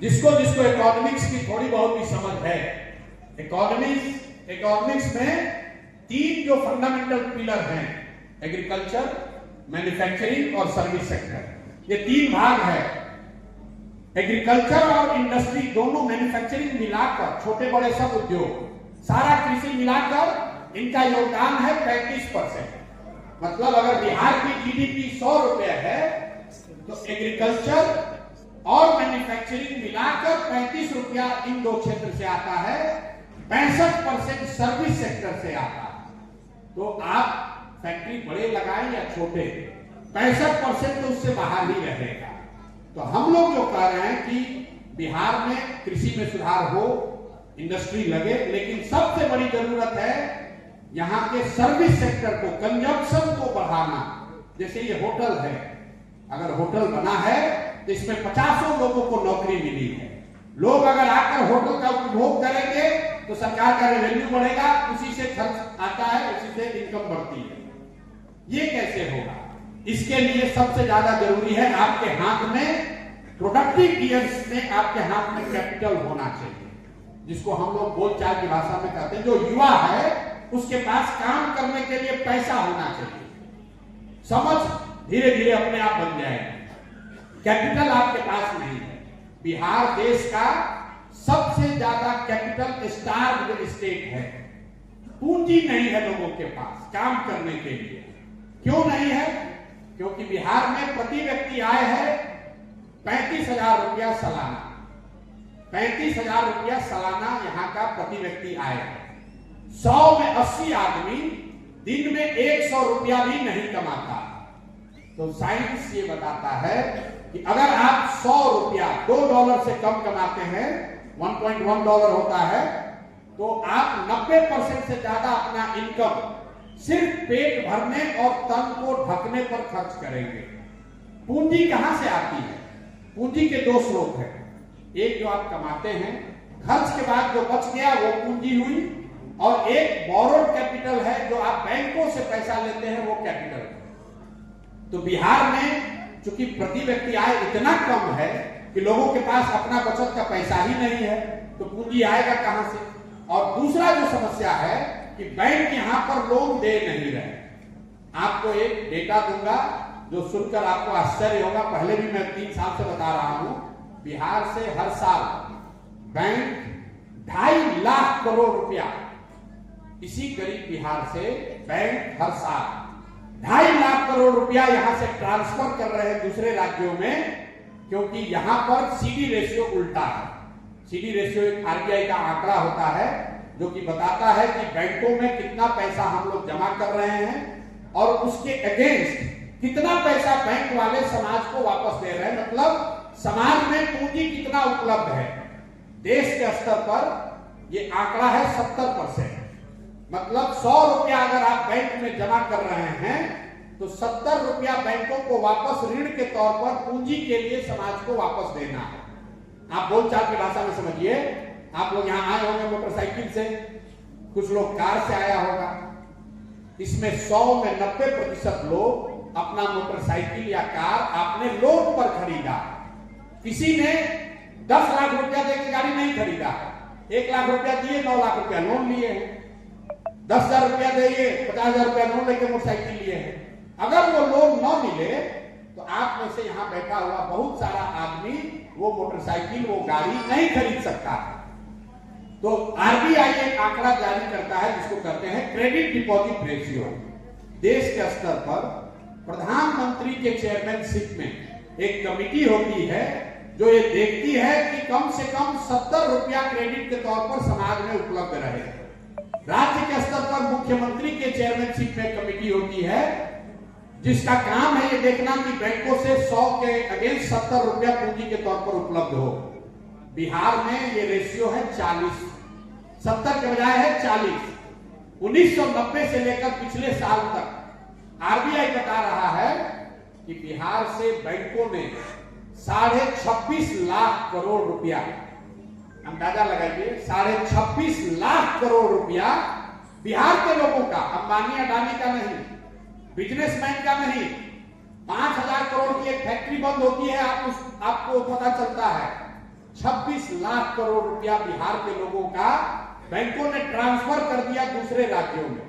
जिसको जिसको इकोनॉमिक्स की थोड़ी बहुत भी समझ है, इकोनॉमिक्स में तीन जो फंडामेंटल पिलर हैं, एग्रीकल्चर, मैन्युफैक्चरिंग और सर्विस सेक्टर, ये तीन भाग है। एग्रीकल्चर और इंडस्ट्री दोनों, मैन्युफैक्चरिंग मिलाकर, छोटे बड़े सब उद्योग, सारा कृषि मिलाकर इनका योगदान है 35%। मतलब अगर बिहार की जीडीपी 100 रुपए है तो एग्रीकल्चर और मैन्युफैक्चरिंग मिलाकर 35 रुपया इन दो क्षेत्र से आता है, 65% सर्विस सेक्टर से आता है। तो आप फैक्ट्री बड़े लगाएं या छोटे, 65% तो उससे बाहर ही रहेगा। तो हम लोग जो कह रहे हैं कि बिहार में कृषि में सुधार हो, इंडस्ट्री लगे, लेकिन सबसे बड़ी जरूरत है यहाँ के सर्विस सेक्टर को, कंजम्पशन को बढ़ाना। जैसे ये होटल है, अगर होटल बना है तो इसमें 50 लोगों को नौकरी मिली है। लोग अगर आकर होटल का उपभोग करेंगे तो सरकार का रेवेन्यू बढ़ेगा, उसी से खर्च आता है, उसी से इनकम बढ़ती है। ये कैसे होगा? इसके लिए सबसे ज्यादा जरूरी है आपके हाथ में, प्रोडक्टिव ईयर्स में आपके हाथ में कैपिटल होना चाहिए, जिसको हम लोग बोलचाल की भाषा में कहते हैं। जो युवा है उसके पास काम करने के लिए पैसा होना चाहिए। समझ धीरे धीरे अपने आप बन जाएगी। कैपिटल आपके पास नहीं है। बिहार देश का सबसे ज्यादा कैपिटल स्टार्व्ड स्टेट है। पूंजी नहीं है लोगों के पास काम करने के लिए। क्यों नहीं है? क्योंकि बिहार में प्रति व्यक्ति आय है 35,000 रुपया सालाना। 35,000 रुपया सालाना यहाँ का प्रति व्यक्ति आय है। 100 में 80 आदमी दिन में 100 रुपया भी नहीं कमाता। तो साइंस ये बताता है कि अगर आप 100 रुपया $2 से कम कमाते हैं, $1.1 होता है, तो आप 90% से ज्यादा अपना इनकम सिर्फ पेट भरने और तन को ढकने पर खर्च करेंगे। पूंजी कहां से आती है? पूंजी के दो स्रोत हैं। एक जो आप कमाते हैं, खर्च के बाद जो बच गया वो पूंजी हुई, और एक बोरोड कैपिटल है, जो आप बैंकों से पैसा लेते हैं, वो कैपिटल है। तो बिहार में चूंकि प्रति व्यक्ति आय इतना कम है कि लोगों के पास अपना बचत का पैसा ही नहीं है, तो पूंजी आएगा कहां से? और दूसरा जो समस्या है कि बैंक यहां पर लोन दे नहीं रहे। आपको एक डेटा दूंगा जो सुनकर आपको आश्चर्य होगा, पहले भी मैं 3 साल से बता रहा हूं। बिहार से हर साल बैंक 2.5 लाख करोड़ रुपया, इसी गरीब बिहार से बैंक हर साल 2.5 लाख करोड़ रुपया यहां से ट्रांसफर कर रहे हैं दूसरे राज्यों में, क्योंकि यहां पर सीडी रेशियो उल्टा है। सीडी रेशियो एक आरबीआई का आंकड़ा होता है जो कि बताता है कि बैंकों में कितना पैसा हम लोग जमा कर रहे हैं और उसके अगेंस्ट कितना पैसा बैंक वाले समाज को वापस दे रहे हैं। मतलब समाज में पूंजी कितना उपलब्ध है। देश के स्तर पर यह आंकड़ा है 70%। मतलब 100 रुपया अगर आप बैंक में जमा कर रहे हैं तो 70 रुपया बैंकों को वापस ऋण के तौर पर पूंजी के लिए समाज को वापस देना है। आप बोलचाल की भाषा में समझिए। आप लोग यहां आए होंगे मोटरसाइकिल से, कुछ लोग कार से आया होगा। इसमें 100 में 90% लोग अपना मोटरसाइकिल या कार आपने लोन पर खरीदा। किसी ने 10 लाख रुपया देकर गाड़ी नहीं खरीदा, 1 लाख रुपया दिए, 9 लाख रुपया लोन लिए हैं। 10,000 रुपया दिए, 50,000 रुपया लोन लेके मोटरसाइकिल लिए हैं। अगर वो लोन न मिले तो आप में से यहां बैठा हुआ बहुत सारा आदमी वो मोटरसाइकिल, वो गाड़ी नहीं खरीद सकता है। तो आरबीआई एक आंकड़ा जारी करता है जिसको कहते हैं क्रेडिट डिपॉजिट रेशियो। देश के स्तर पर प्रधानमंत्री के चेयरमैनशिप में एक कमेटी होती है जो ये देखती है कि कम से कम 70 रुपया क्रेडिट के तौर पर समाज में उपलब्ध रहे। राज्य के स्तर पर मुख्यमंत्री के चेयरमैनशिप में कमेटी होती है जिसका काम है ये देखना कि बैंकों से 100 के अगेंस्ट 70 रुपया पूंजी के तौर पर उपलब्ध हो। बिहार में ये रेशियो है 40, 70 के बजाय है 40। 1990 से लेकर पिछले साल तक आरबीआई बता रहा है कि बिहार से बैंकों ने 26.5 लाख करोड़ रुपया, अंदाजा लगाइए, 26.5 लाख करोड़ रुपया बिहार के लोगों का, अंबानी अडानी का नहीं, बिजनेसमैन का नहीं। 5,000 करोड़ की एक फैक्ट्री बंद होती है, आपको पता चलता है 26 लाख करोड़ रुपया बिहार के लोगों का बैंकों ने ट्रांसफर कर दिया दूसरे राज्यों में।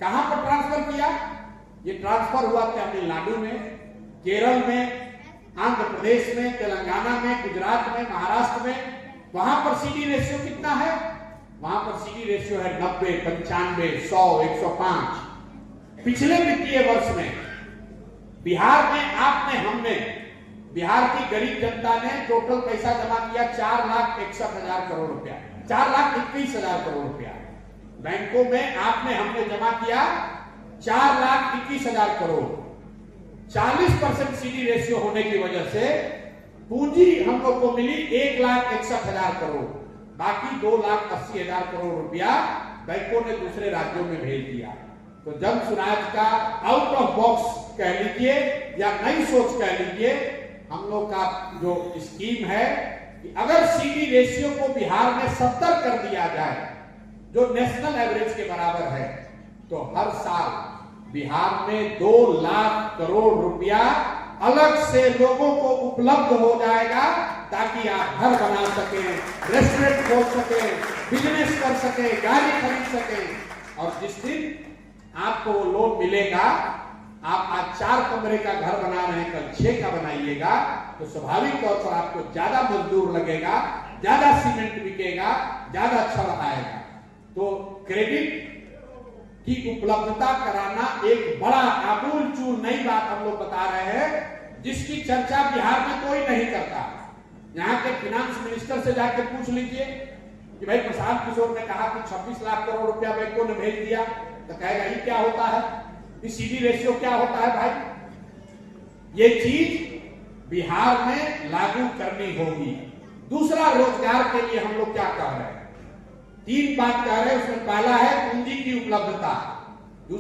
कहां पर ट्रांसफर किया? ये ट्रांसफर हुआ तमिलनाडु में, केरल में, आंध्र प्रदेश में, तेलंगाना में, गुजरात में, महाराष्ट्र में। वहां पर सीडी रेशियो कितना है? वहां पर सीडी रेशियो है 90, 95, 100, 105। पिछले वित्तीय वर्ष में बिहार में आपने, हमने, बिहार की गरीब जनता ने टोटल पैसा जमा किया 4,61,000 करोड़ रुपया, 4,21,000 करोड़ रुपया। बैंकों में आपने, हमने जमा किया 4,21,000 करोड़। 40% सीडी रेशियो होने की वजह से पूंजी हम लोग को मिली 1,61,000 करोड़। बाकी 2,80,000 करोड़ रुपया बैंकों ने दूसरे राज्यों में भेज दिया। तो जन सुराज का आउट ऑफ बॉक्स कह लीजिए या नई सोच कह लीजिए, हम लोग का जो स्कीम है कि अगर सीडी रेशियो को बिहार में 70 कर दिया जाए, जो नेशनल एवरेज के बराबर है, तो हर साल बिहार में 2 लाख करोड़ रुपया अलग से लोगों को उपलब्ध हो जाएगा, ताकि आप घर बना सकें, रेस्टोरेंट खोल सकें, बिजनेस कर सकें, गाड़ी खरीद सकें। और जिस दिन आपको वो लोन मिलेगा, आप आज 4 कमरे का घर बना रहे हैं, कल 6 का बनाइएगा, तो स्वाभाविक तौर पर आपको ज्यादा मजदूर लगेगा, ज्यादा सीमेंट बिकेगा, ज्यादा छड़ आएगा। तो क्रेडिट की उपलब्धता कराना एक बड़ा आमूल चूल नई बात हम लोग बता रहे हैं, जिसकी चर्चा बिहार में कोई नहीं करता। यहाँ के फाइनेंस मिनिस्टर से जाके पूछ लीजिए कि भाई प्रशांत किशोर ने कहा कि 26 लाख करोड़ रुपया बैंकों ने भेज दिया, तो कहेगा ये क्या होता है, ये सीडी रेशियो क्या होता है भाई। ये चीज बिहार में लागू करनी होगी। दूसरा, रोजगार के लिए हम लोग क्या कह रहे हैं? 3 बात कह रहे हैं। उसमें पहला है पूंजी की उपलब्धता।